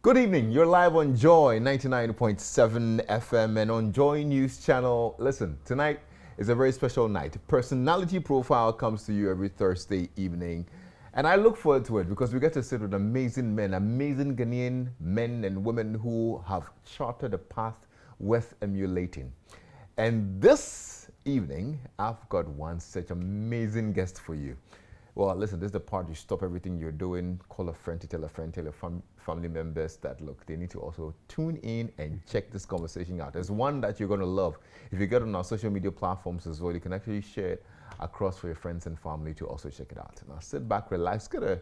Good evening. You're live on Joy 99.7 FM and on Joy News Channel. Listen, tonight is a very special night. Personality Profile comes to you every Thursday evening. And I look forward to it because we get to sit with amazing men, amazing Ghanaian men and women who have charted a path worth emulating. And this evening, I've got one such amazing guest for you. Well, listen, this is the part you stop everything you're doing, call a friend, tell your family members that, look, they need to also tune in and check this conversation out. There's one that you're going to love. If you get on our social media platforms as well, you can actually share it across for your friends and family to also check it out. Now, sit back, relax, get a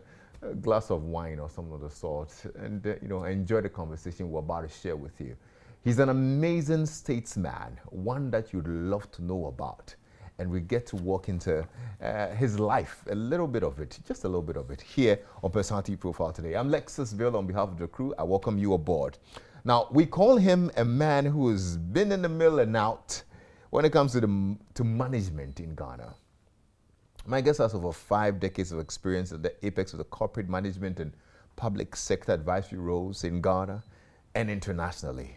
glass of wine or something of the sort, and enjoy the conversation we're about to share with you. He's an amazing statesman, one that you'd love to know about. And we get to walk into his life, a little bit of it, just a little bit of it, here on Personality Profile today. I'm Lexis Bill on behalf of the crew. I welcome you aboard. Now, we call him a man who has been in the mill and out when it comes to management in Ghana. My guest has over 5 decades of experience at the apex of the corporate management and public sector advisory roles in Ghana and internationally.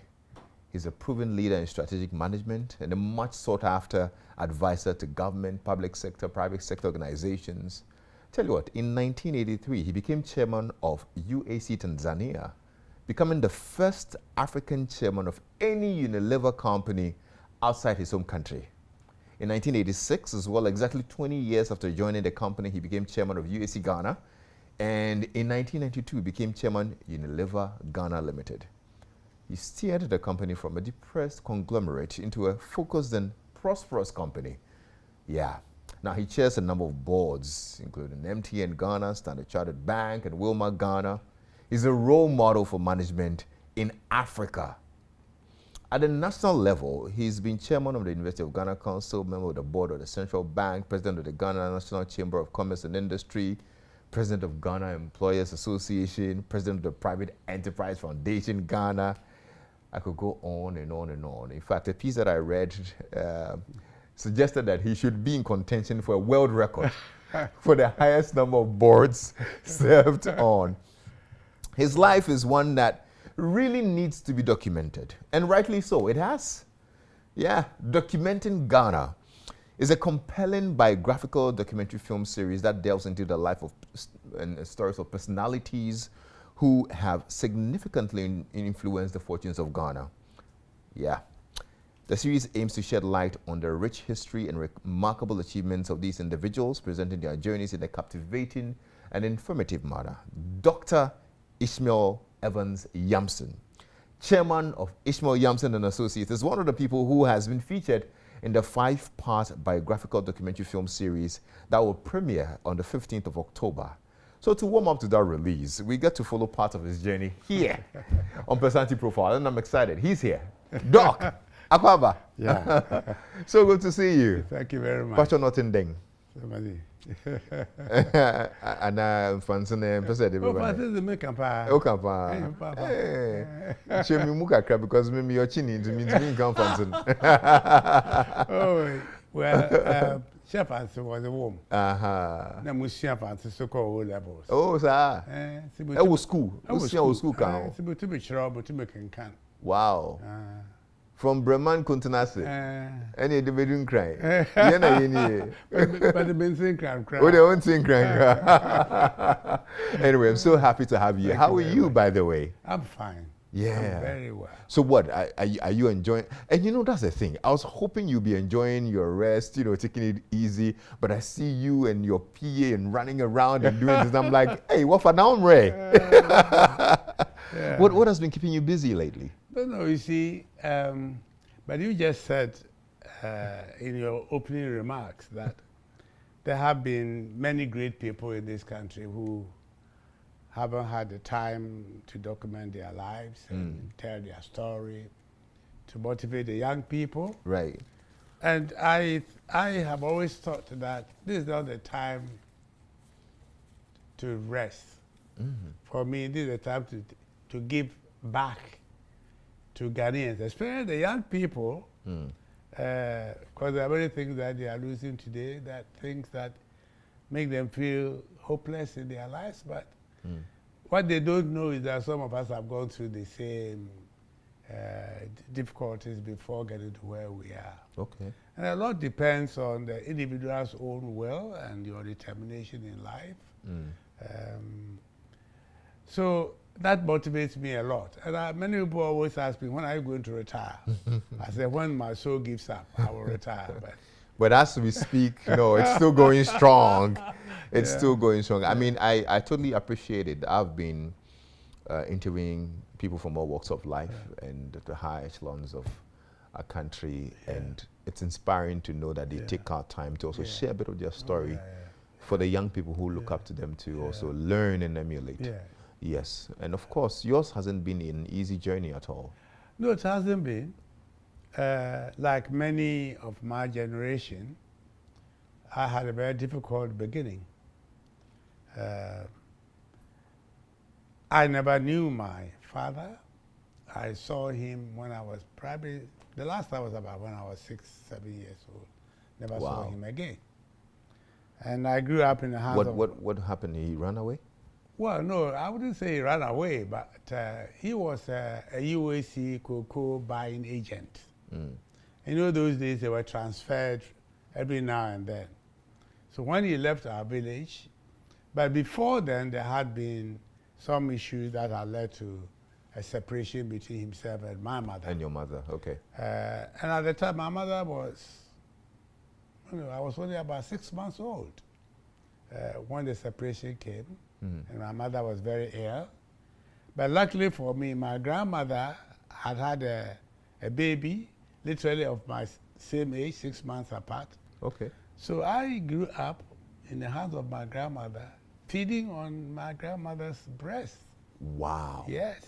He's a proven leader in strategic management and a much sought after advisor to government, public sector, private sector organizations. Tell you what, in 1983, he became chairman of UAC Tanzania, becoming the first African chairman of any Unilever company outside his home country. In 1986, as well, exactly 20 years after joining the company, he became chairman of UAC Ghana, and in 1992, he became chairman Unilever Ghana Limited. He steered the company from a depressed conglomerate into a focused and prosperous company. Yeah. Now, he chairs a number of boards, including MTN Ghana, Standard Chartered Bank, and Wilmar Ghana. He's a role model for management in Africa. At the national level, he's been chairman of the University of Ghana Council, member of the board of the Central Bank, president of the Ghana National Chamber of Commerce and Industry, president of Ghana Employers Association, president of the Private Enterprise Foundation Ghana. I could go on and on and on. In fact, a piece that I read suggested that he should be in contention for a world record for the highest number of boards served on. His life is one that really needs to be documented, and rightly so. It has. Yeah, Documenting Ghana is a compelling biographical documentary film series that delves into the life of and stories of personalities who have significantly influenced the fortunes of Ghana. Yeah. The series aims to shed light on the rich history and remarkable achievements of these individuals, presenting their journeys in a captivating and informative manner. Dr. Ishmael Evans Yamson, chairman of Ishmael Yamson and Associates, is one of the people who has been featured in the 5-part biographical documentary film series that will premiere on the 15th of October. So to warm up to that release, we get to follow part of his journey here on Personality Profile, and I'm excited. He's here. Doc Akwaba. Yeah. So good to see you. Thank you very much. Pastor Nothing Deng. Somebody. And I'm Fansone, President. Oh, Fansone, the make a pa. Oh, Kampa. Hey, show me Mukakra because maybe your chin into me come Fansone. Oh, well, Chef Answer was a woman. Now, we Chef Answer so called levels. Oh, sir. I was school. I was school. To be trouble to make a can. Wow. From Bremen Kuntanasi. Any dividend cry. But the benzene cry. Oh, they won't sing cry. Anyway, I'm so happy to have you. How are you, by the way? I'm fine. Yeah. I'm very well. So what, are you enjoying? And that's the thing. I was hoping you'd be enjoying your rest, taking it easy. But I see you and your PA and running around and doing this. And I'm like, hey, what for now, Ray? Yeah. What has been keeping you busy lately? No, you see, but you just said in your opening remarks that there have been many great people in this country who haven't had the time to document their lives and tell their story, to motivate the young people. Right. And I have always thought that this is not the time to rest. For me, this is the time to give back to Ghanaians, especially the young people, because there are many things that they are losing today, that things that make them feel hopeless in their lives. But what they don't know is that some of us have gone through the same difficulties before getting to where we are. Okay. And a lot depends on the individual's own will and your determination in life. So that motivates me a lot. And many people always ask me, when are you going to retire? I say, when my soul gives up, I will retire. But as we speak, no, it's still going strong. It's still going strong. I mean, I totally appreciate it. I've been interviewing people from all walks of life and the high echelons of our country, and it's inspiring to know that they take our time to also share a bit of their story for the young people who look up to them to also learn and emulate. Yes, and of course, yours hasn't been an easy journey at all. No, it hasn't been. Like many of my generation, I had a very difficult beginning. I never knew my father. I saw him when I was probably, the last time was about when I was 6, 7 years old. Never saw him again. And I grew up in the house of... What happened? He ran away? Well, no, I wouldn't say he ran away, but he was a UAC cocoa buying agent. You know, those days they were transferred every now and then. So when he left our village, but before then there had been some issues that had led to a separation between himself and my mother. And your mother, okay. And at the time, my mother was, I was only about 6 months old when the separation came. And my mother was very ill. But luckily for me, my grandmother had had a baby, literally of my same age, 6 months apart. Okay. So I grew up in the house of my grandmother, feeding on my grandmother's breast. Wow. Yes.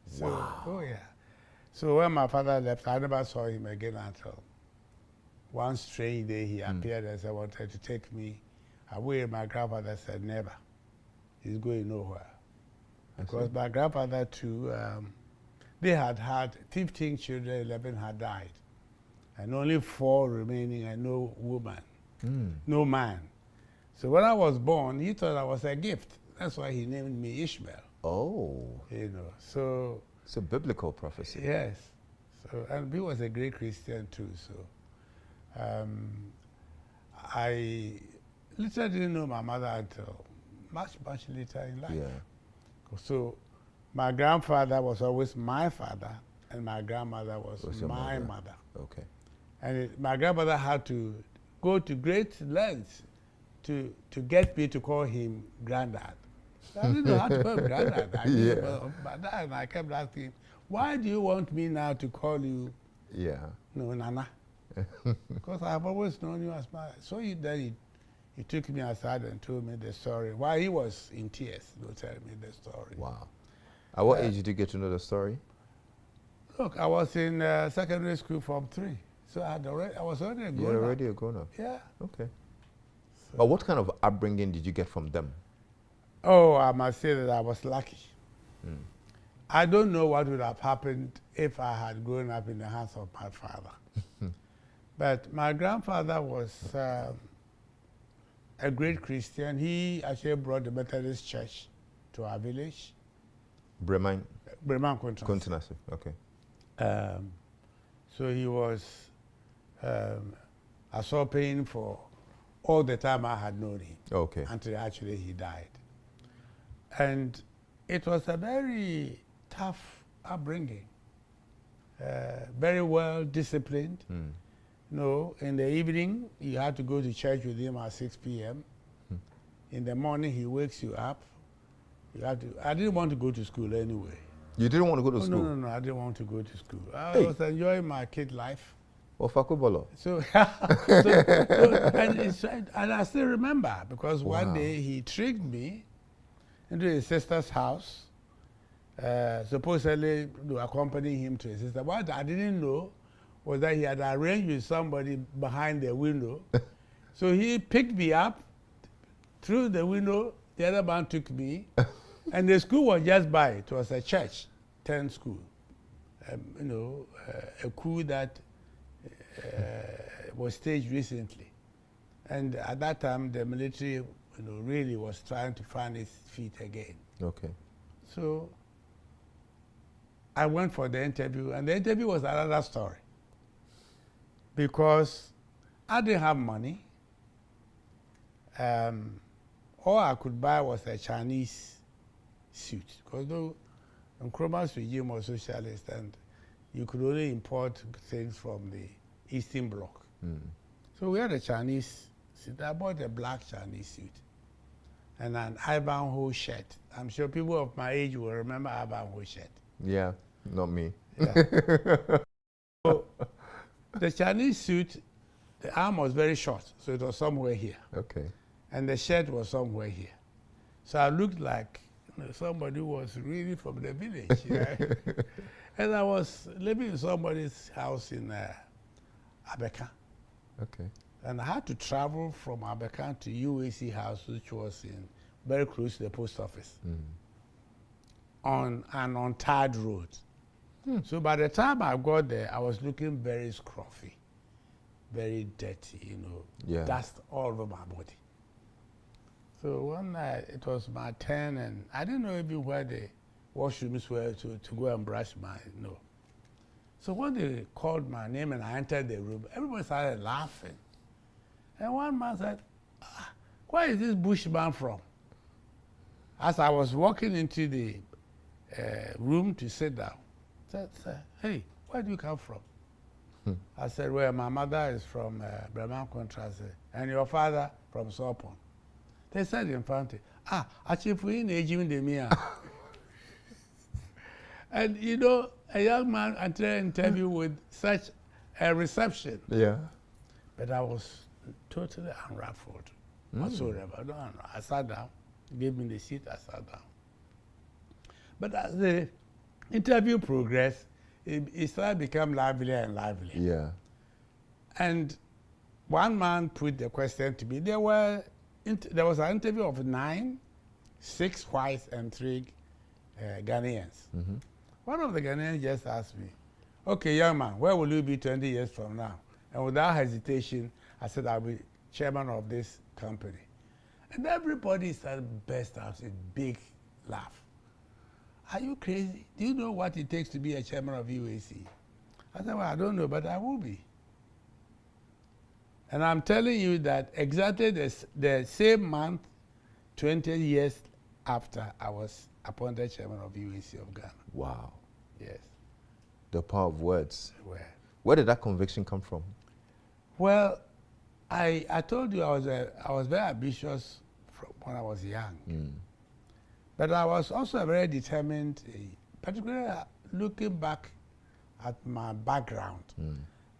So, wow. Oh yeah. So when my father left, I never saw him again until one strange day he appeared and said, wanted to take me away. My grandfather said, never. He's going nowhere. Because my grandfather too, they had had 15 children, 11 had died. And only 4 remaining and no woman, no man. So when I was born, he thought I was a gift. That's why he named me Ishmael. Oh. You know, so. It's a biblical prophecy. Yes. So, and he was a great Christian too, so. I literally didn't know my mother until much later in life. Yeah. So my grandfather was always my father, and my grandmother was my mother. Okay. And my grandmother had to go to great lengths to get me to call him granddad. So I didn't know how to call him granddad. And I kept asking him, why do you want me now to call you Nana? Because I have always known you as my... So then he took me aside and told me the story. While he was in tears, he was telling me the story. Wow. At what age did you get to know the story? Look, I was in secondary school from 3. So I was already a grown-up. You were already a grown-up? Yeah. Okay. So but what kind of upbringing did you get from them? Oh, I must say that I was lucky. I don't know what would have happened if I had grown up in the house of my father. But my grandfather was a great Christian. He actually brought the Methodist Church to our village. Breman Continency. Okay. So he was I saw paying for all the time I had known him. Okay. Until actually he died. And it was a very tough upbringing. Very well disciplined. You know, in the evening, you had to go to church with him at 6 p.m. In the morning, he wakes you up. You have to. I didn't want to go to school anyway. You didn't want to go to school? No, I didn't want to go to school. I was enjoying my kid life. So, and I still remember, because one day he tricked me into his sister's house, supposedly to accompany him to his sister. What I didn't know was that he had arranged with somebody behind the window. So he picked me up through the window, the other man took me, and the school was just by. It was a church, 10 school. You know, a coup that was staged recently. And at that time, the military really was trying to find his feet again. Okay. So I went for the interview, and the interview was another story. Because I didn't have money. All I could buy was a Chinese suit. Because though Nkrumah's regime was socialist, and you could only import things from the Eastern Bloc. So we had a Chinese suit. I bought a black Chinese suit and an Ivanhoe shirt. I'm sure people of my age will remember Ivanhoe shirt. Yeah, not me. Yeah. So the Chinese suit, the arm was very short, so it was somewhere here. Okay. And the shirt was somewhere here. So I looked like somebody who was really from the village. And I was living in somebody's house in Abekan. Okay. And I had to travel from Abekan to UAC house, which was very close to the post office, on an untarred road. So by the time I got there, I was looking very scruffy, very dirty, dust all over my body. So one night, it was my turn, and I didn't know even where the washrooms were to go and brush my nose. So when they called my name and I entered the room, everybody started laughing. And one man said, where is this bushman from? As I was walking into the room to sit down, said, hey, where do you come from? I said, well, my mother is from Bremen Contrast, and your father from Sopon. They said in front of Achifu in Ejim de Mia. And a young man entered an interview with such a reception. Yeah. But I was totally unruffled whatsoever. I sat down, gave me the seat, I sat down. But as the interview progressed, it started to become livelier and livelier. Yeah. And one man put the question to me. There was an interview of 9, 6 whites and 3 Ghanaians. One of the Ghanaians just asked me, okay, young man, where will you be 20 years from now? And without hesitation, I said, I'll be chairman of this company. And everybody started burst out in big laugh. Are you crazy? Do you know what it takes to be a chairman of UAC? I said, well, I don't know, but I will be. And I'm telling you that exactly the same month, 20 years after, I was appointed chairman of UAC of Ghana. Wow. Yes. The power of words. Where did that conviction come from? Well, I told you I was very ambitious when I was young. But I was also very determined, particularly looking back at my background,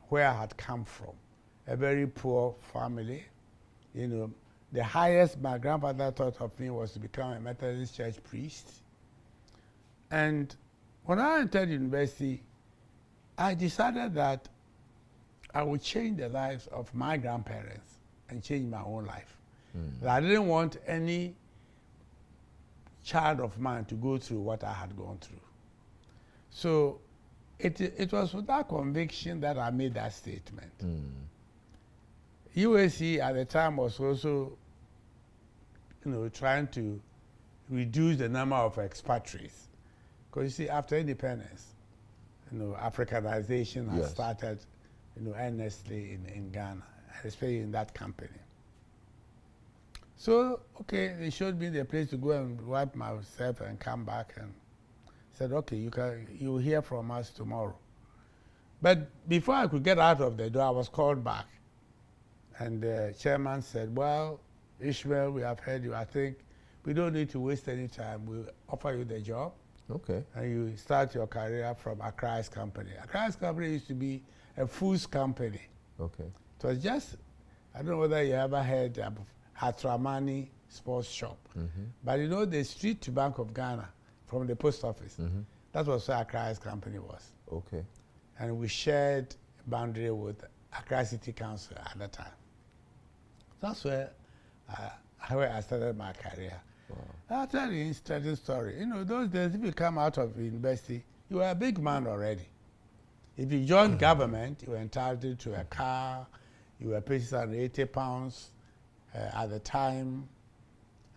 where I had come from. A very poor family. The highest my grandfather thought of me was to become a Methodist church priest. And when I entered university, I decided that I would change the lives of my grandparents and change my own life. That I didn't want any child of mine to go through what I had gone through. So it was with that conviction that I made that statement. UAC at the time was also, trying to reduce the number of expatriates. Because you see, after independence, Africanization has started, earnestly in Ghana, especially in that company. So, okay, they showed me the place to go and wipe myself and come back, and said, okay, you'll hear from us tomorrow. But before I could get out of the door, I was called back. And the chairman said, well, Ishmael, we have heard you. I think we don't need to waste any time. We'll offer you the job. Okay. And you start your career from Accra's company. Accra's company used to be a foods company. Okay. It was just, I don't know whether you ever heard of Hatramani Sports Shop. But the street to Bank of Ghana from the post office, that was where Accra's company was. Okay. And we shared boundary with Accra City Council at the time. That's where I started my career. Wow. I'll tell you an interesting story. Those days, if you come out of university, you were a big man already. If you joined government, you were entitled to a car, you were paid £80 at the time.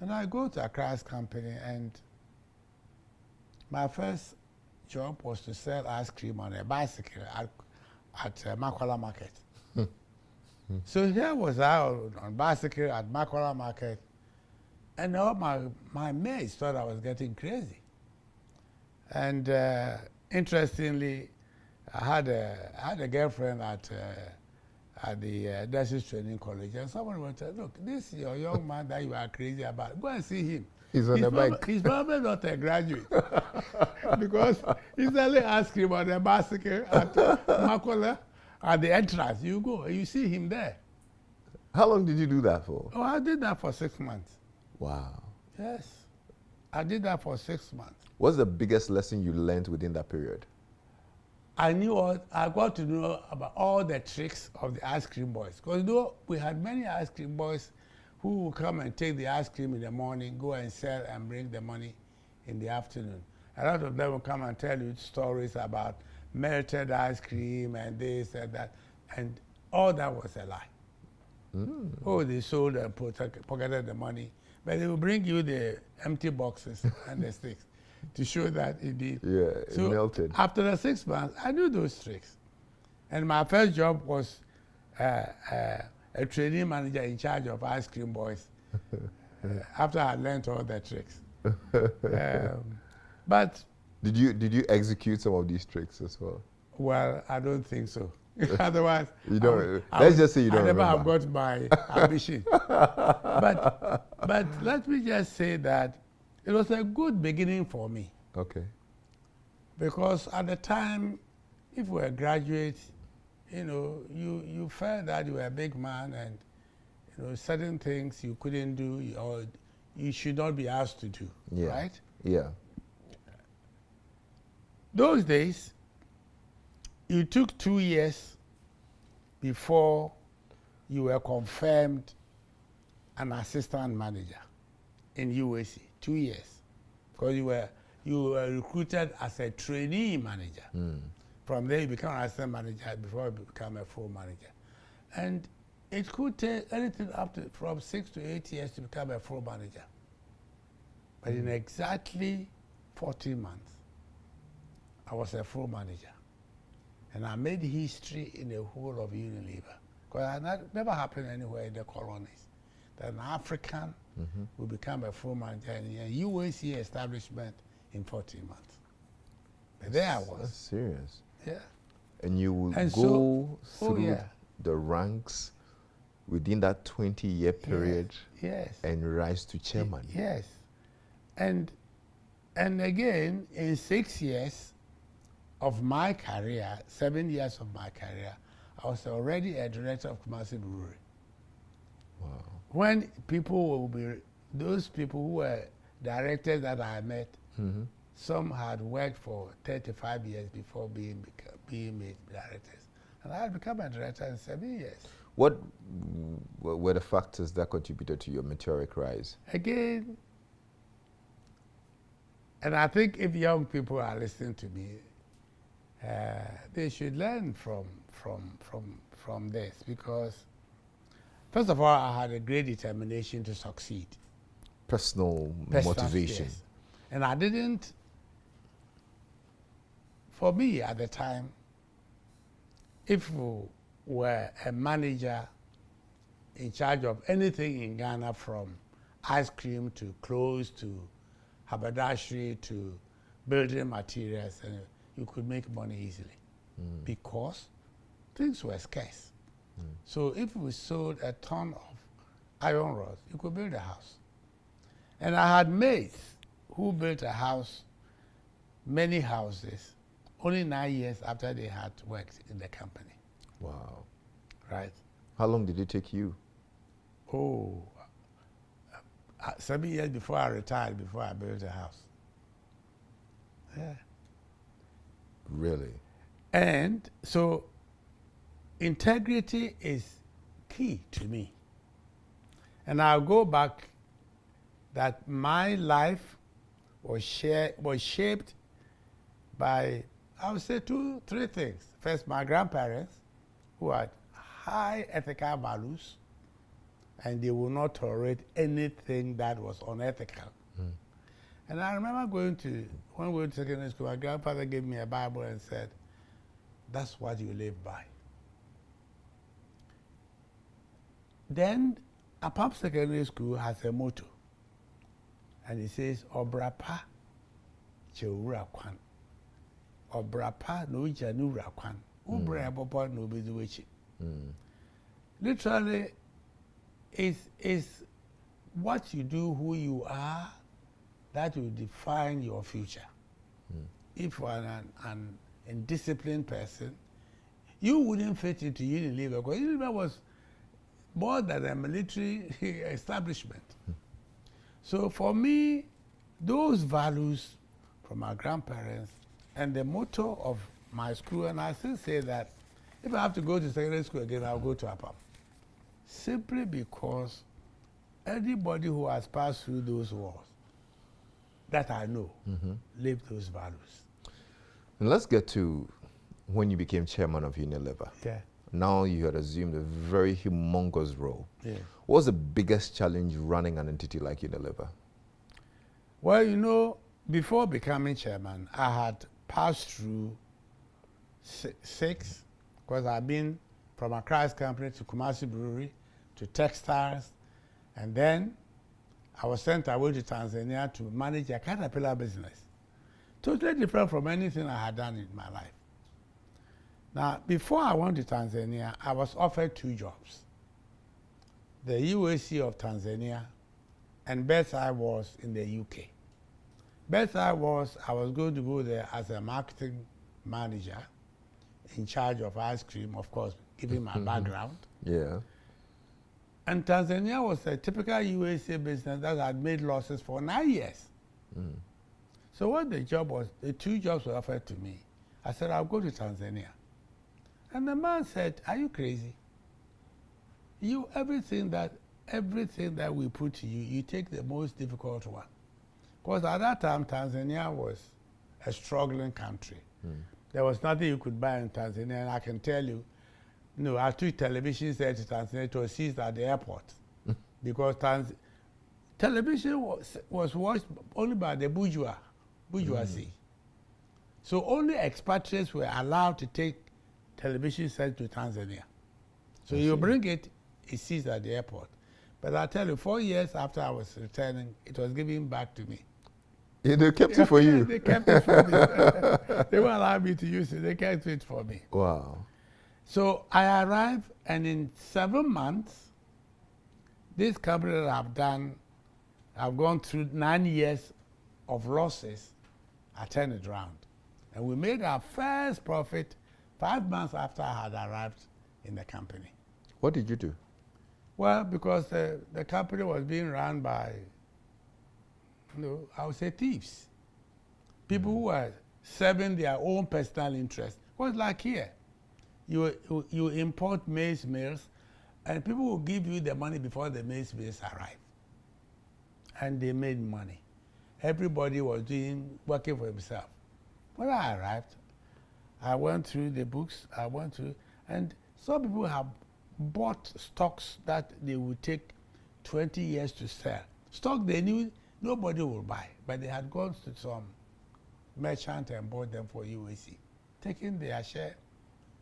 And I go to Accra's company, and my first job was to sell ice cream on a bicycle at Makwala Market. So here was I on bicycle at Makwala Market, and all my mates thought I was getting crazy. And interestingly, I had a girlfriend at the Nurses Training College, and someone would say, "Look, this is your young man that you are crazy about. Go and see him. He's on the bike. He's probably not a graduate because he's only asking about a bicycle at Makola at the entrance. You go, you see him there." How long did you do that for? Oh, I did that for 6 months. Wow. Yes, I did that for 6 months. What's the biggest lesson you learned within that period? I got to know about all the tricks of the ice cream boys. Because we had many ice cream boys who would come and take the ice cream in the morning, go and sell and bring the money in the afternoon. A lot of them will come and tell you stories about melted ice cream and this and that, and all that was a lie. Mm. Oh, they sold and pocketed the money, but they will bring you the empty boxes and the sticks to show that it did. Yeah, it melted. After the 6 months, I knew those tricks. And my first job was a training manager in charge of ice cream boys after I learned all the tricks. But did you execute some of these tricks as well? Well, I don't think so. Otherwise, you don't. Let's just say you don't. I never remember. have got my ambition. but let me just say that it was a good beginning for me. Okay. Because at the time, if we were graduates, you felt that you were a big man, and certain things you couldn't do or you should not be asked to do. Yeah. Right? Yeah. Those days, you took 2 years before you were confirmed an assistant manager in UAC. 2 years, because you were recruited as a trainee manager. Mm. From there, you become an assistant manager before you become a full manager, and it could take anything up to from 6 to 8 years to become a full manager. But in exactly 14 months, I was a full manager. And I made history in the whole of Unilever. Because it never happened anywhere in the colonies. That an African will become a full manager in a UAC establishment in 14 months. But there I was. That's serious. Yeah. And you will And go so, through the ranks within that 20-year period Yes. and rise to chairman. Yes. And again, in 6 years of my career, 7 years of my career, I was already a director of Kumasi Brewery. Wow. When those people who were directors that I met, some had worked for 35 years before being made directors. And I had become a director in 7 years. What were the factors that contributed to your meteoric rise? Again, and I think if young people are listening to me, they should learn from this, because first of all, I had a great determination to succeed. Personal motivation. Yes. And I didn't, for me at the time, if we were a manager in charge of anything in Ghana, from ice cream to clothes to haberdashery to building materials, and you could make money easily because things were scarce. So if we sold a ton of iron rods, you could build a house. And I had mates who built a house, many houses, only 9 years after they had worked in the company. Wow. Right? How long did it take you? Oh, 7 years before I retired, before I built a house. Yeah. Really? And so integrity is key to me. And I'll go back that my life was shaped by, I would say, 2, 3 things. First, my grandparents, who had high ethical values, and they will not tolerate anything that was unethical. And I remember when we went to secondary school, my grandfather gave me a Bible and said, that's what you live by. Then, Apap Secondary School has a motto, and it says, Obrapa Chewura Kwan. Obrapa no Janura Kwan. Ubra Papa no Bizuichi. Literally, it's what you do, who you are, that will define your future. If you are an indisciplined person, you wouldn't fit into Unilever, because Unilever was more than a military establishment. So for me, those values from my grandparents and the motto of my school, and I still say that if I have to go to secondary school again, I'll go to APAM. Simply because anybody who has passed through those wars that I know live those values. And let's get to when you became chairman of Unilever. Yeah. Now you had assumed a very humongous role. Yeah. What was the biggest challenge running an entity like Unilever? Well, you know, before becoming chairman, I had passed through six, because I've been from a Christ company to Kumasi Brewery to textiles, and then I was sent away to Tanzania to manage a caterpillar business. Totally different from anything I had done in my life. Now, before I went to Tanzania, I was offered 2 jobs. The UAC of Tanzania, and best I was in the UK. Best I was going to go there as a marketing manager in charge of ice cream, of course, given my background. Yeah. And Tanzania was a typical UAC business that had made losses for 9 years. So what the job was, the 2 jobs were offered to me. I said, I'll go to Tanzania. And the man said, are you crazy? Everything that we put to you, you take the most difficult one. Because at that time, Tanzania was a struggling country. There was nothing you could buy in Tanzania, and I can tell you, I took television set to Tanzania to seized at the airport. Because television was watched only by the bourgeoisie. So only expatriates were allowed to take television set to Tanzania. So you bring it, it's seized at the airport. But I tell you, 4 years after I was returning, it was given back to me. Yeah, they kept it for you? They kept it for me. They won't allow me to use it. They kept it for me. Wow. So I arrived, and in 7 months, this company that I've gone through 9 years of losses, I turned it around. And we made our first profit 5 months after I had arrived in the company. What did you do? Well, because the company was being run by, I would say thieves. People who were serving their own personal interests. Well, like here, you import maize meals, and people will give you the money before the maize meals arrive. And they made money. Everybody was working for himself. When I arrived, I went through the books, and some people have bought stocks that they would take 20 years to sell. Stock they knew nobody would buy, but they had gone to some merchant and bought them for UAC, taking their share,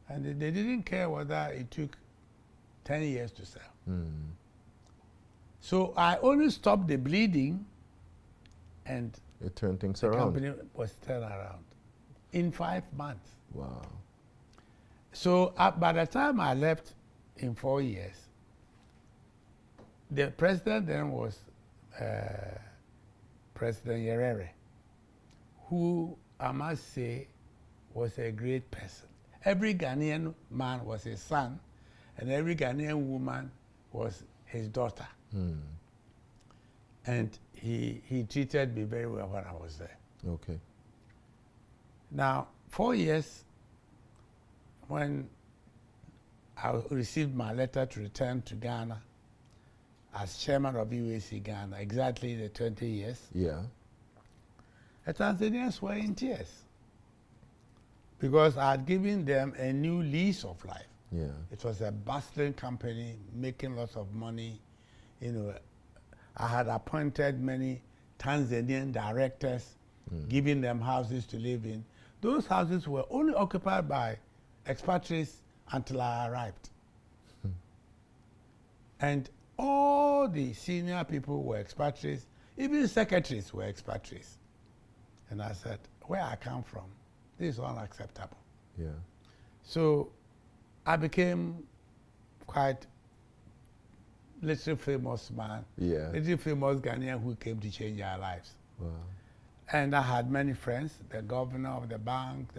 and they didn't care whether it took 10 years to sell. So I only stopped the bleeding, and it turned things the around. company was turned around in 5 months. Wow. So by the time I left in 4 years, the president then was President Nyerere, who I must say was a great person. Every Ghanaian man was his son, and every Ghanaian woman was his daughter. And he treated me very well when I was there. Okay. Now, 4 years, when I received my letter to return to Ghana as chairman of UAC Ghana, exactly the 20 years, Yeah. the Tanzanians were in tears because I had given them a new lease of life. Yeah. It was a bustling company, making lots of money, You know, I had appointed many Tanzanian directors, giving them houses to live in. Those houses were only occupied by expatriates until I arrived. And all the senior people were expatriates, even secretaries were expatriates. And I said, where I come from, this is unacceptable. Yeah. So I became quite little famous man, little famous Ghanaian who came to change our lives. Wow. And I had many friends, the governor of the bank,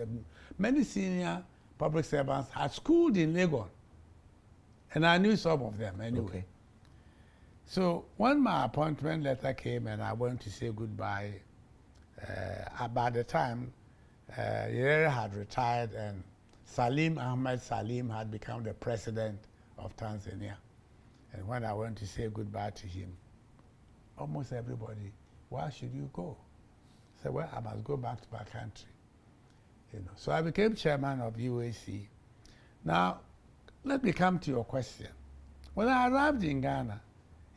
many senior public servants had schooled in Legon. And I knew some of them anyway. Okay. So when my appointment letter came and I went to say goodbye, by the time Nyerere had retired and Ahmed Salim had become the president of Tanzania. And when I went to say goodbye to him, almost everybody, why should you go? I said, well, I must go back to my country. You know, so I became chairman of UAC. Now, let me come to your question. When I arrived in Ghana,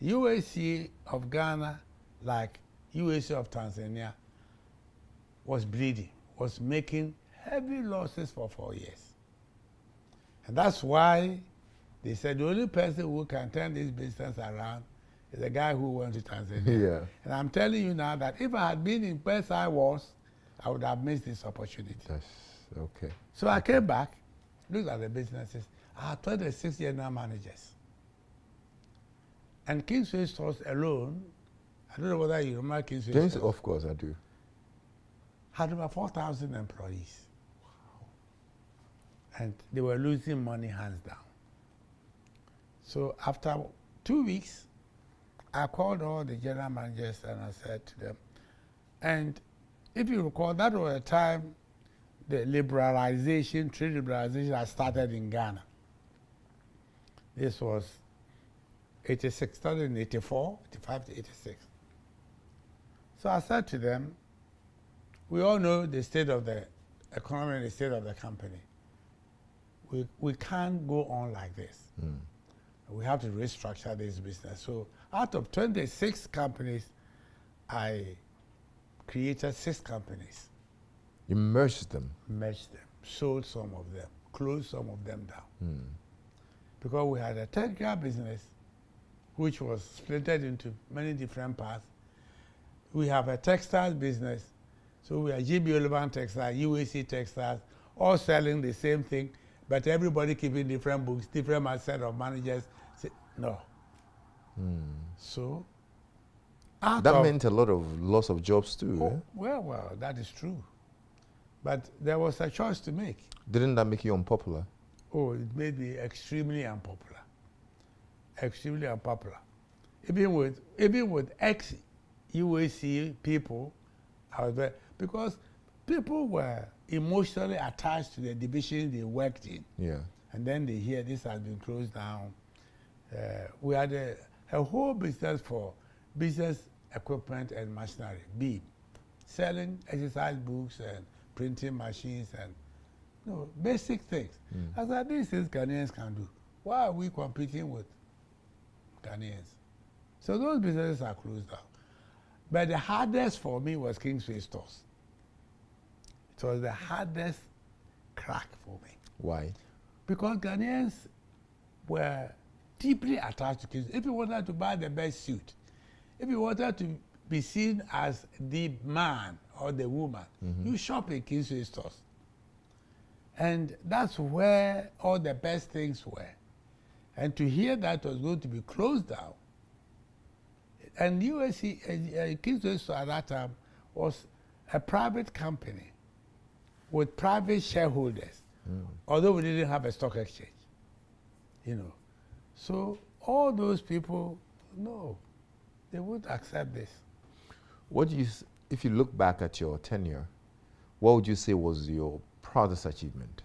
UAC of Ghana, like UAC of Tanzania, was bleeding, was making heavy losses for 4 years. And that's why they said the only person who can turn this business around is the guy who went to Tanzania. Yeah. And I'm telling you now that if I had been in place I was, I would have missed this opportunity. That's okay. So I came back, looked at the businesses. I had 26 general managers. And Kingsway Stores alone, I don't know whether you remember Kingsway James, Stores. of course I do. Had over 4,000 employees. Wow. And they were losing money hands down. So after 2 weeks, I called all the general managers and I said to them, and if you recall, that was the time the liberalization, trade liberalization had started in Ghana. This was 86, started in 84, 85 to 86. So I said to them, we all know the state of the economy and the state of the company. We can't go on like this. We have to restructure this business. So out of 26 companies, I created 6 companies. You merged them? Merged them, sold some of them, closed some of them down. Because we had a technical business which was split into many different parts. We have a textile business, so we are GB Olivan Textile, UAC Textiles, all selling the same thing, but everybody keeping different books, different set of managers. No. So, that meant a lot of loss of jobs too. Oh, well, that is true. But there was a choice to make. Didn't that make you unpopular? Oh, it made me extremely unpopular. Extremely unpopular. Even with ex-UAC people, I was there because people were emotionally attached to the division they worked in. Yeah. And then they hear this has been closed down. We had a whole business for business equipment and machinery, BEAM, selling exercise books and printing machines and basic things. I said, these things Ghanaians can do. Why are we competing with Ghanaians? So those businesses are closed down. But the hardest for me was Kingsway Stores. It was the hardest crack for me. Why? Because Ghanaians were deeply attached to Kingsway. If you wanted to buy the best suit, if you wanted to be seen as the man or the woman, you shop in Kingsway Stores. And that's where all the best things were. And to hear that was going to be closed down, and USC, Kingsway Store at that time was a private company with private shareholders, although we didn't have a stock exchange, So all those people, no, they wouldn't accept this. What do you, if you look back at your tenure, what would you say was your proudest achievement?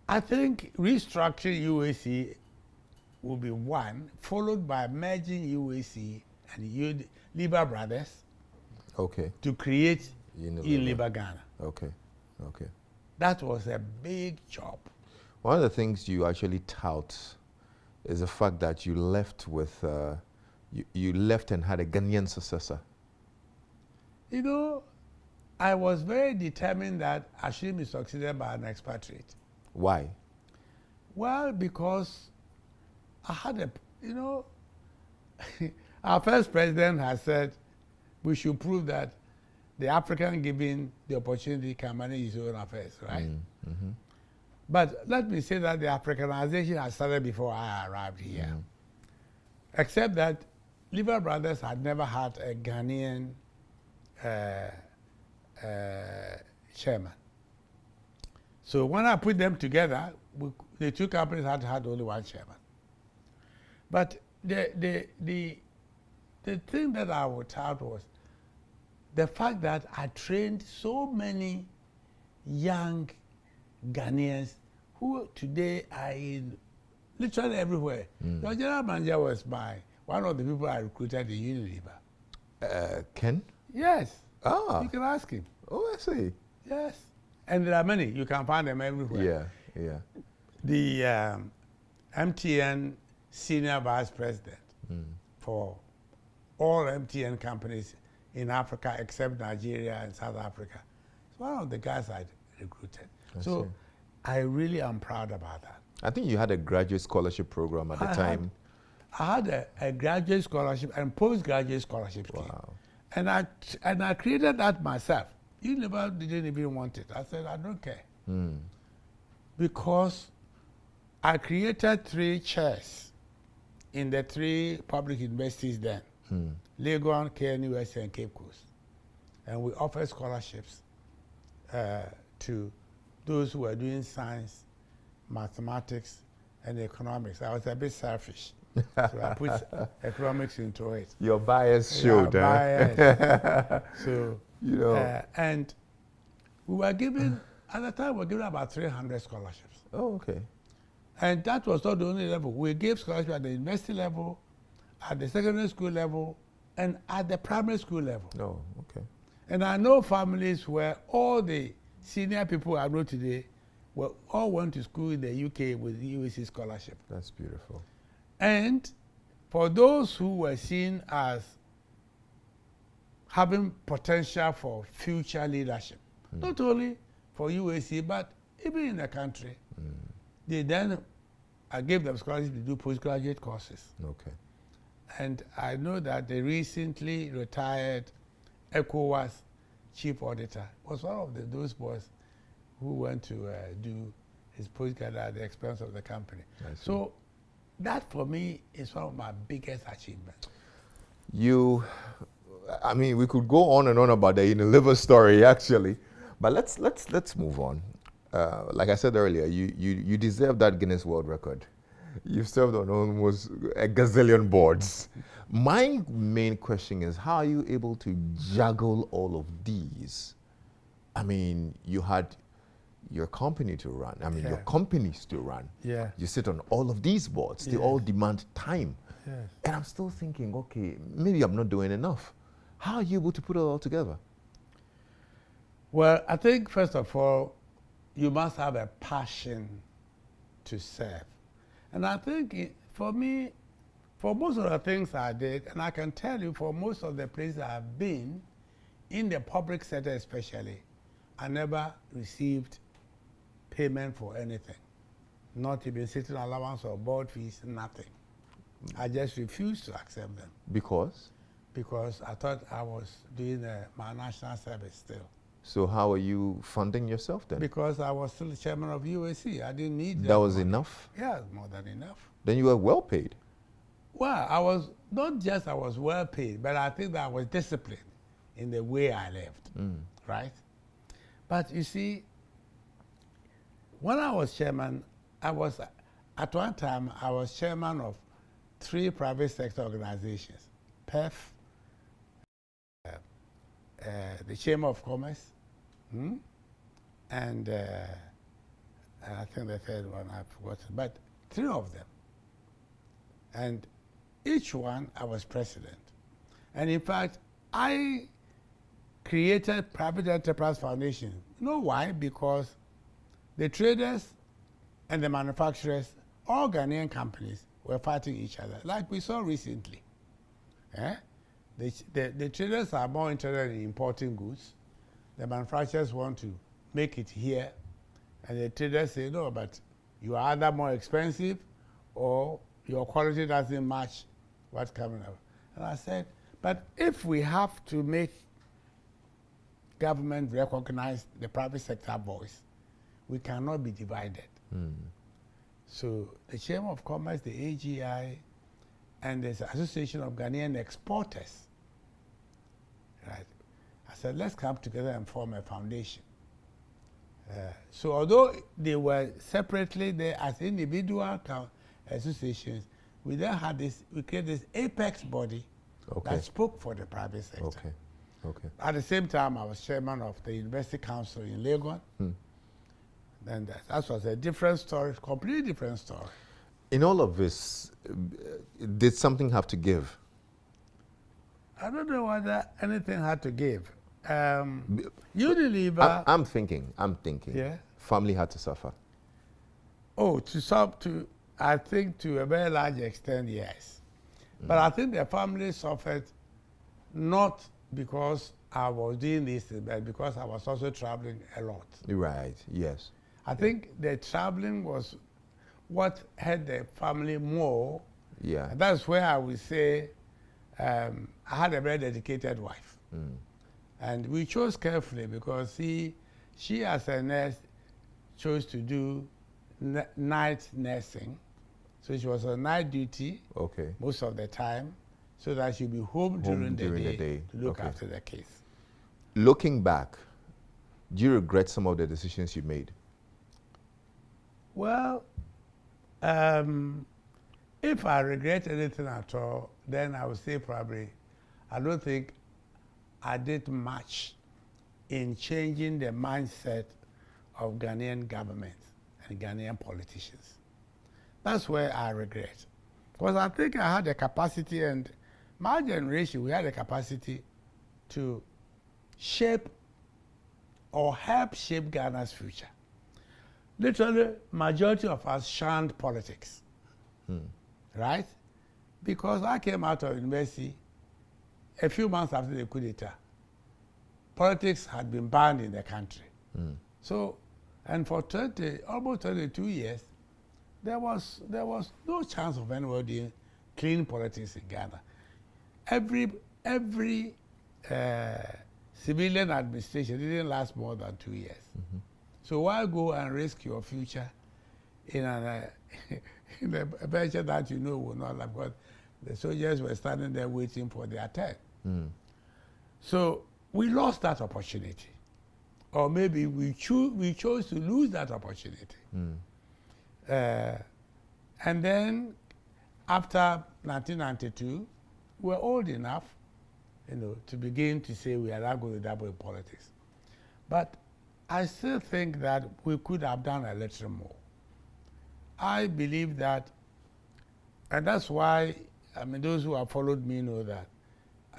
I think restructuring UAC will be one, followed by merging UAC and Liba Brothers. Okay. To create Unilever Ghana. Okay. Okay. That was a big job. One of the things you actually tout is the fact that you left with, you left and had a Ghanaian successor. You know, I was very determined that I shouldn't be succeeded by an expatriate. Why? Well, because I had a, you know, our first president has said we should prove that the African given the opportunity can manage his own affairs, right? Mm-hmm. But let me say that the Africanization had started before I arrived here. Except that Lever Brothers had never had a Ghanaian chairman. So when I put them together, the two companies had only one chairman. But the thing that I would tout was the fact that I trained so many young Ghanaians who today are in literally everywhere. The general manager was one of the people I recruited in Unilever. Ken? Yes. Ah. You can ask him. Oh, I see. Yes. And there are many. You can find them everywhere. Yeah. The MTN senior vice president for all MTN companies in Africa except Nigeria and South Africa. It's one of the guys I recruited. So I really am proud about that. I think you had a graduate scholarship program at the time. I had a graduate scholarship and postgraduate scholarship scheme. Wow. And I created that myself. Unilever didn't even want it. I said, I don't care. Because I created 3 chairs in the 3 public universities then. Legon, KNUS, and Cape Coast. And we offer scholarships to those who are doing science, mathematics, and economics. I was a bit selfish. So I put economics into it. Your bias showed. Bias. So, you know. and we were given, at the time, we were given about 300 scholarships. Oh, okay. And that was not the only level. We gave scholarships at the university level, at the secondary school level, and at the primary school level. Oh, okay. And I know families where all the senior people I know today all went to school in the UK with UAC scholarship. That's beautiful. And for those who were seen as having potential for future leadership, not only for UAC, but even in the country, I gave them scholarships to do postgraduate courses. Okay. And I know that the recently retired ECOWAS chief auditor was one of those boys who went to do his postgrad at the expense of the company. So that for me is one of my biggest achievements. I mean, we could go on and on about the Unilever story actually, but let's move on. Like I said earlier, you deserve that Guinness World Record. You've served on almost a gazillion boards. My main question is, how are you able to juggle all of these? I mean, you had your company to run. I mean, your companies to run. Yeah. You sit on all of these boards. They all demand time. Yes. And I'm still thinking, okay, maybe I'm not doing enough. How are you able to put it all together? Well, I think, first of all, you must have a passion to serve. And I think for me, for most of the things I did, and I can tell you for most of the places I've been, in the public sector especially, I never received payment for anything. Not even sitting allowance or board fees, nothing. I just refused to accept them. Because? Because I thought I was doing my national service still. So how are you funding yourself then? Because I was still the chairman of UAC. I didn't need that. That was money. enough? Yeah, more than enough. Then you were well paid. Well, I was well paid, but I think that I was disciplined in the way I lived, right? But you see, when I was chairman, at one time, I was chairman of 3 private sector organizations, PEF, the Chamber of Commerce, and I think the third one I've forgotten, but 3 of them. And each one I was president. And in fact, I created Private Enterprise Foundation. You know why? Because the traders and the manufacturers, all Ghanaian companies, were fighting each other, like we saw recently. Eh? The traders are more interested in importing goods. The manufacturers want to make it here, and the traders say, no, but you are either more expensive or your quality doesn't match what's coming up. And I said, but if we have to make government recognize the private sector voice, we cannot be divided. So the Chamber of Commerce, the AGI, and the Association of Ghanaian Exporters, right? I said, let's come together and form a foundation. So although they were separately there as individual associations, we then had this, we created this apex body that spoke for the private sector. Okay. At the same time, I was chairman of the University Council in Lagos. And that was a different story, completely different story. In all of this, did something have to give? I don't know whether anything had to give. Unilever. I'm thinking. Yeah. Family had to suffer. Oh, I think to a very large extent, yes. But I think the family suffered not because I was doing this, but because I was also traveling a lot. Right, yes. I think the traveling was what hurt the family more. Yeah. And that's where I would say I had a very dedicated wife. And we chose carefully because she as a nurse chose to do night nursing. So she was on night duty most of the time, so that she'd be home during the day to look after the case. Looking back, do you regret some of the decisions you made? Well, if I regret anything at all, then I would say probably I don't think I did much in changing the mindset of Ghanaian government and Ghanaian politicians. That's where I regret. Because I think I had the capacity, and my generation, we had the capacity to shape or help shape Ghana's future. Literally, majority of us shunned politics, right? Because I came out of university a few months after the coup d'etat. Politics had been banned in the country. So, and for almost 22 years, there was no chance of anybody doing clean politics in Ghana. Every civilian administration didn't last more than 2 years. So why go and risk your future in a venture that you know will not last? Because the soldiers were standing there waiting for their turn. So we lost that opportunity, or maybe we chose to lose that opportunity. And then after 1992, we were old enough, to begin to say we are not going to dabble in politics. But I still think that we could have done a little more. I believe that, and that's why, those who have followed me know that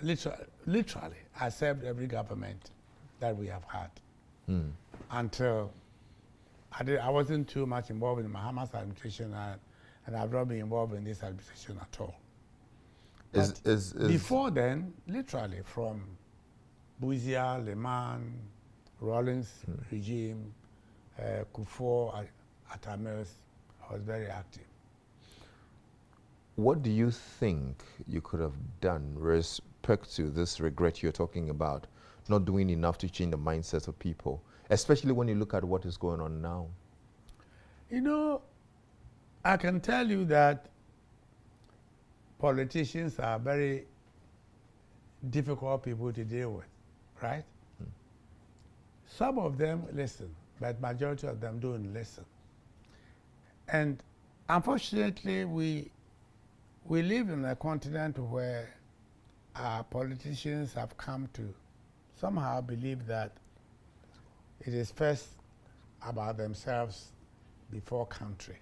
literally I served every government that we have had until I wasn't too much involved in Mahama's administration, and I've not been involved in this administration at all. Before then, literally from Buzia, Leman, Rawlings regime, Kufuor, Atamers, I was very active. What do you think you could have done with respect to this regret you're talking about, not doing enough to change the mindsets of people, especially when you look at what is going on now? I can tell you that politicians are very difficult people to deal with, right? Some of them listen, but majority of them don't listen. And unfortunately, we live in a continent where our politicians have come to somehow believe that it is first about themselves before country.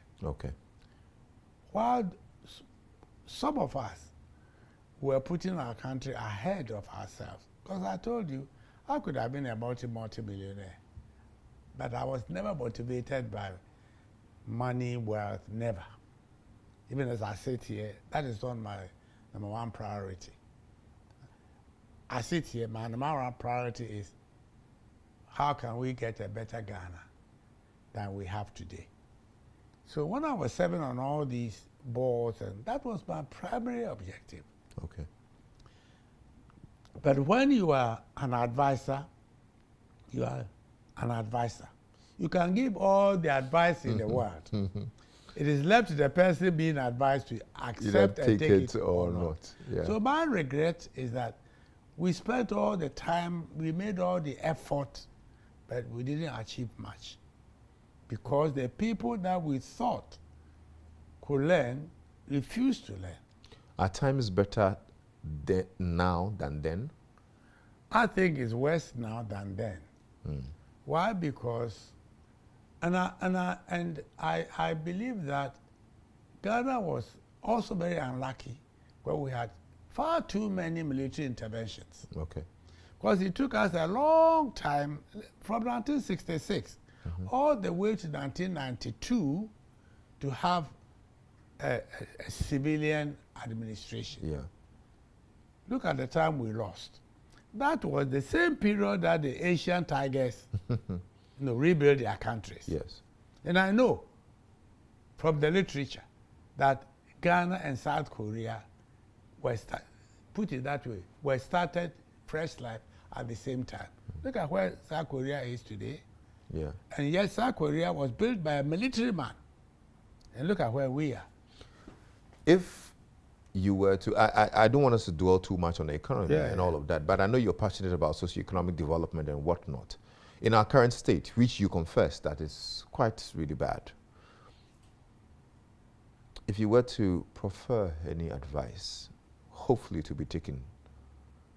While some of us were putting our country ahead of ourselves. Because I told you, I could have been a multi-millionaire, but I was never motivated by money, wealth, never. even as I sit here, that is not my number one priority. I sit here, my number one priority is how can we get a better Ghana than we have today? So when I was serving on all these boards, and that was my primary objective. Okay. But when you are an advisor, you are an advisor. You can give all the advice in the world. It is left to the person being advised to accept and take it or not. Yeah. So my regret is that we spent all the time, we made all the effort, but we didn't achieve much. Because the people that we thought could learn refused to learn. Are times better now than then? I think it's worse now than then. Why? Because, and I believe that Ghana was also very unlucky where we had far too many military interventions. Okay. Because it took us a long time, from 1966 all the way to 1992 to have a civilian administration. Yeah. Look at the time we lost. That was the same period that the Asian tigers rebuilt their countries. Yes. And I know from the literature that Ghana and South Korea were, put it that way, were started fresh life at the same time. Look at where South Korea is today. Yeah. And yet South Korea was built by a military man. And look at where we are. If you were to, I don't want us to dwell too much on the economy and all of that, but I know you're passionate about socioeconomic development and whatnot. In our current state, which you confess that is quite really bad, if you were to prefer any advice, hopefully to be taken,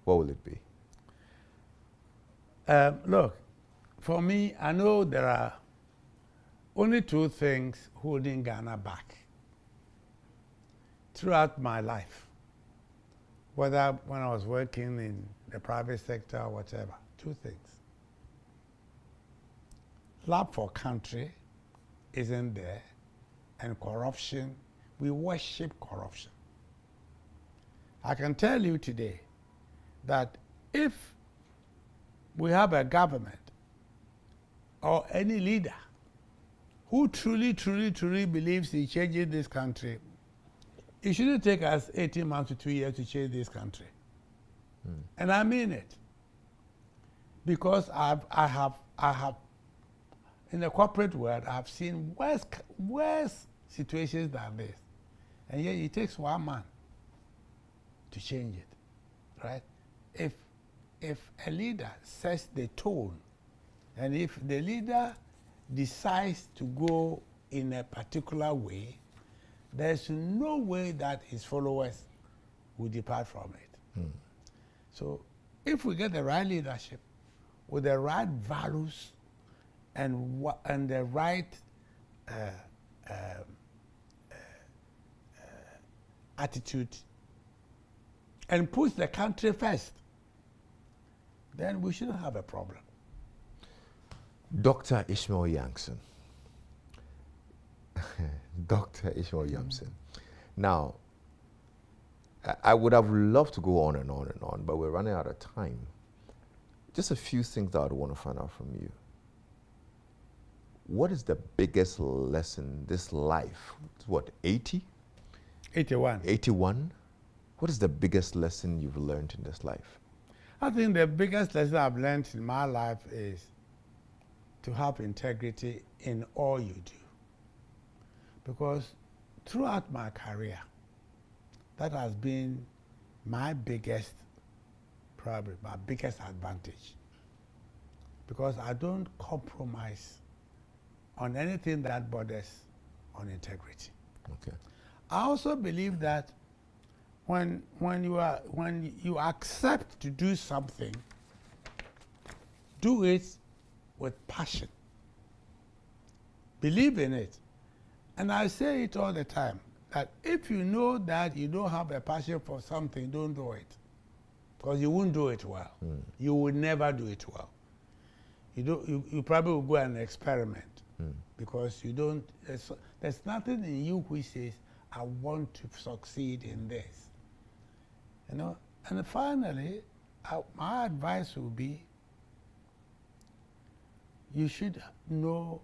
what will it be? Look, for me, I know there are only two things holding Ghana back throughout my life, whether when I was working in the private sector or whatever. Two things. Love for country isn't there, and corruption, we worship corruption. I can tell you today that if we have a government or any leader who truly, truly, truly believes in changing this country, it shouldn't take us 18 months to 2 years to change this country. And I mean it. Because I have, in the corporate world, I've seen worse situations than this. And yet it takes one man to change it, right? If a leader sets the tone, and if the leader decides to go in a particular way, there's no way that his followers will depart from it. So if we get the right leadership with the right values and the right attitude and puts the country first, then we shouldn't have a problem. Dr. Ishmael Yamson. Dr. Ishmael Yamson. Now, I would have loved to go on and on and on, but we're running out of time. Just a few things that I'd want to find out from you. What is the biggest lesson this life? What, 80? 81. 81? What is the biggest lesson you've learned in this life? I think the biggest lesson I've learned in my life is to have integrity in all you do. Because throughout my career, that has been my biggest, probably my biggest advantage. Because I don't compromise on anything that borders on integrity. Okay. I also believe that when you accept to do something, do it with passion. Believe in it. And I say it all the time, that if you know that you don't have a passion for something, don't do it. Because you won't do it well. You will never do it well. You probably will go and experiment. Because you don't, there's nothing in you which says, I want to succeed in this. You know, and finally, my advice would be, you should know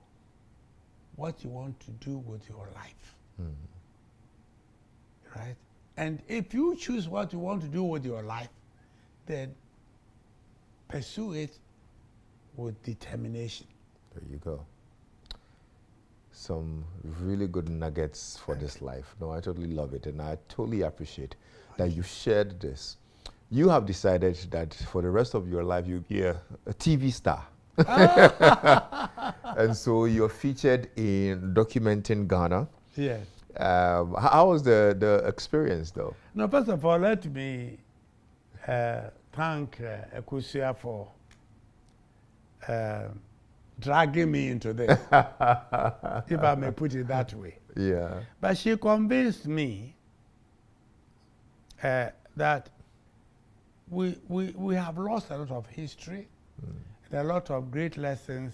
what you want to do with your life. Right? And if you choose what you want to do with your life, then pursue it with determination. There you go. Some really good nuggets for this life. No, I totally love it, and I totally appreciate that you shared this. You have decided that for the rest of your life, you'll be a TV star. And so you're featured in Documenting Ghana. Yes. How was the experience, though? No, first of all, let me thank Ekusia for dragging me into this, if I may put it that way. Yeah. But she convinced me that we have lost a lot of history, and a lot of great lessons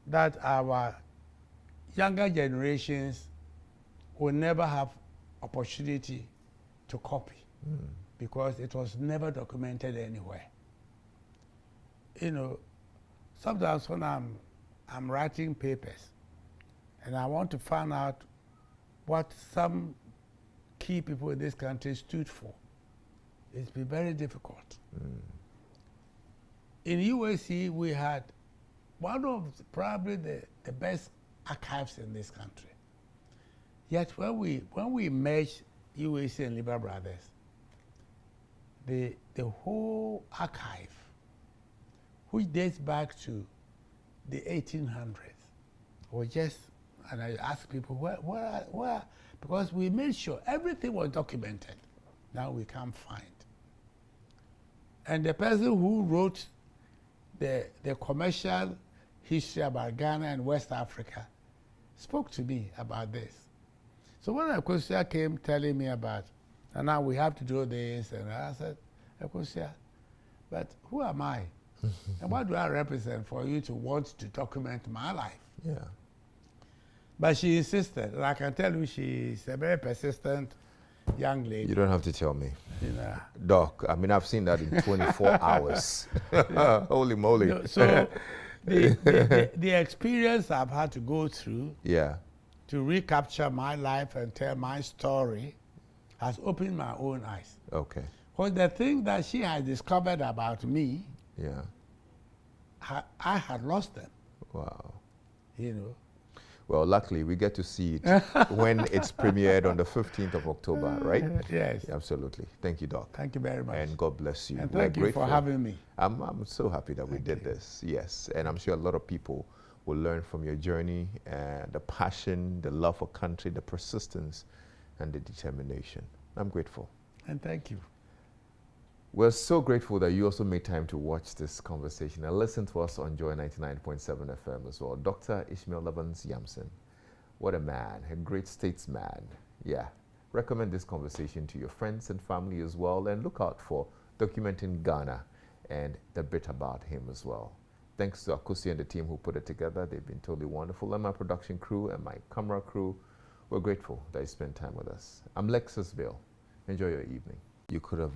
that our younger generations will never have opportunity to copy, because it was never documented anywhere. You know, sometimes when I'm writing papers and I want to find out what some key people in this country stood for, it's been very difficult. In UAC, we had one of probably the best archives in this country. Yet when we merged UAC and Liber Brothers, the whole archive, which dates back to the 1800s, was just, and I asked people, where, because we made sure everything was documented. Now we can't find. And the person who wrote the commercial history about Ghana and West Africa spoke to me about this. So when Ekusia came telling me about, and now we have to do this, and I said, Ekusia, but who am I? And what do I represent for you to want to document my life? Yeah. But she insisted, and I can tell you she's a very persistent young lady. You don't have to tell me. You know. Doc, I mean, I've seen that in 24 hours. Holy moly. You know, so the experience I've had to go through, Yeah. to recapture my life and tell my story, has opened my own eyes. Okay. Because the thing that she has discovered about me, Yeah. I had lost them. Wow. You know. Well, luckily, we get to see it when it's premiered on the 15th of October, right? Yes. Absolutely. Thank you, Doc. Thank you very much. And God bless you. And We're thank you grateful. for having me. I'm so happy that we did this. Yes. And I'm sure a lot of people will learn from your journey, the passion, the love for country, the persistence, and the determination. I'm grateful. And thank you. We're so grateful that you also made time to watch this conversation and listen to us on Joy 99.7 FM as well. Dr. Ishmael Yamson. What a man, a great statesman. Yeah. Recommend this conversation to your friends and family as well, and look out for Documenting Ghana and the bit about him as well. Thanks to Akusi and the team who put it together. They've been totally wonderful. And my production crew and my camera crew, we're grateful that you spent time with us. I'm Lexis Bill. Enjoy your evening. You could have